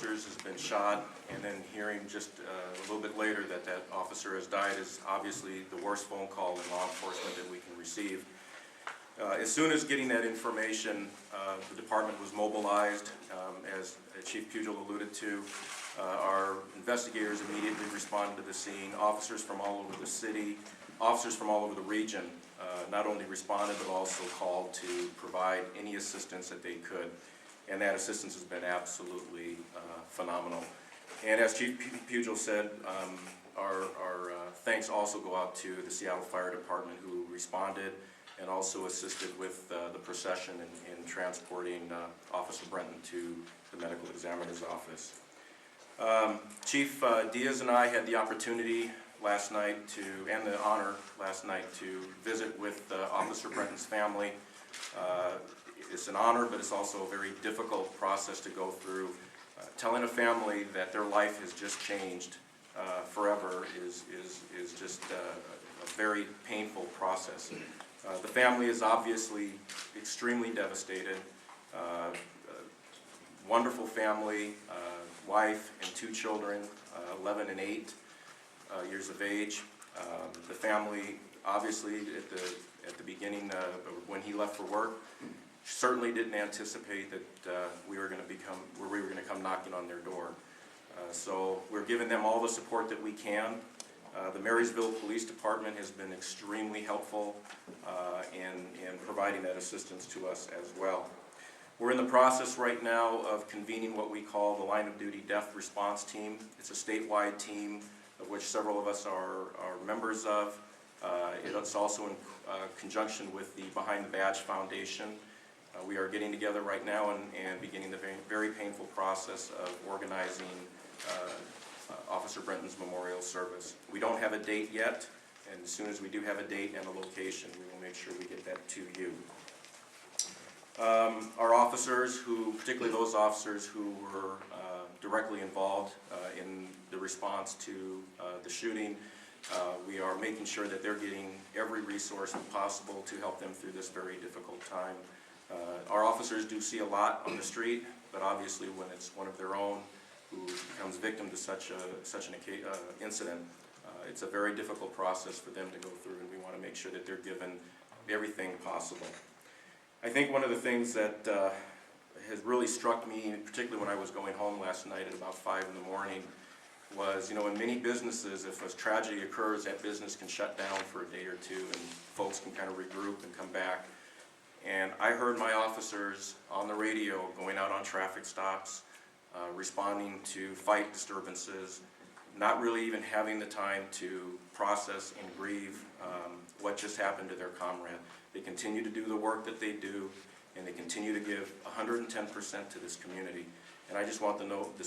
officers has been shot, and then hearing just a little bit later that that officer has died is obviously the worst phone call in law enforcement that we can receive. As soon as getting that information, the department was mobilized. As Chief Pugel alluded to, our investigators immediately responded to the scene. Officers from all over the city, officers from all over the region not only responded but also called to provide any assistance that they could. And that assistance has been absolutely phenomenal. And as Chief Pugel said, our thanks also go out to the Seattle Fire Department, who responded and also assisted with the procession in transporting Officer Brenton to the medical examiner's office. Chief Diaz and I had the opportunity last night and the honor last night to visit with Officer Brenton's family. It's an honor, but it's also a very difficult process to go through. Telling a family that their life has just changed forever is just a very painful process. The family is obviously extremely devastated. Wonderful family, wife and 2 children, 11 and 8 years of age. The family, obviously, at the beginning when he left for work, certainly didn't anticipate that we were going to come knocking on their door. So we're giving them all the support that we can. The Marysville Police Department has been extremely helpful in providing that assistance to us as well. We're in the process right now of convening what we call the Line of Duty Death Response Team. It's a statewide team of which several of us are members of. It's also in conjunction with the Behind the Badge Foundation. We are getting together right now and beginning the very painful process of organizing Officer Brenton's memorial service. We don't have a date yet, and as soon as we do have a date and a location, we will make sure we get that to you. Our officers, particularly those officers who were directly involved in the response to the shooting, we are making sure that they're getting every resource possible to help them through this very difficult time. Our officers do see a lot on the street, but obviously when it's one of their own who becomes victim to such an incident, it's a very difficult process for them to go through, and we want to make sure that they're given everything possible. I think one of the things that has really struck me, particularly when I was going home last night at about 5 in the morning, was, in many businesses, if a tragedy occurs, that business can shut down for a day or two, and folks can kind of regroup and come back. And I heard my officers on the radio going out on traffic stops, responding to fight disturbances, not really even having the time to process and grieve what just happened to their comrade. They continue to do the work that they do, and they continue to give 110% to this community. And I just want the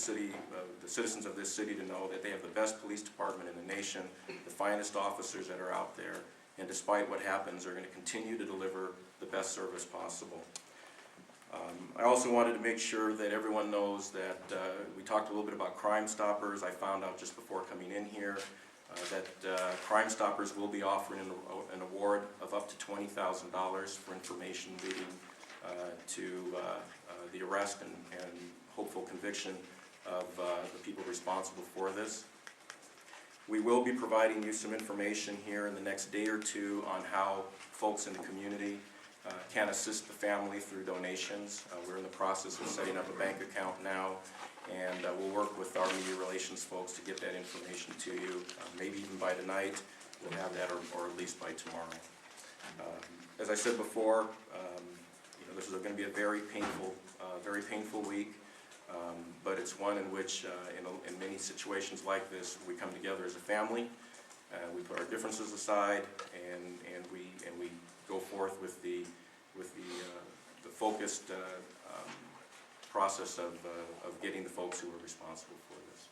citizens of this city to know that they have the best police department in the nation, the finest officers that are out there, and despite what happens, are going to continue to deliver the best service possible. I also wanted to make sure that everyone knows that we talked a little bit about Crime Stoppers. I found out just before coming in here that Crime Stoppers will be offering an award of up to $20,000 for information leading to the arrest and hopeful conviction of the people responsible for this. We will be providing you some information here in the next day or two on how folks in the community can assist the family through donations. We're in the process of setting up a bank account now, and we'll work with our media relations folks to get that information to you. Maybe even by tonight, we'll have that, or at least by tomorrow. As I said before, this is going to be a very painful week, but it's one in which, in many situations like this, we come together as a family. We put our differences aside, and we go forth with the focused process of getting the folks who are responsible for this.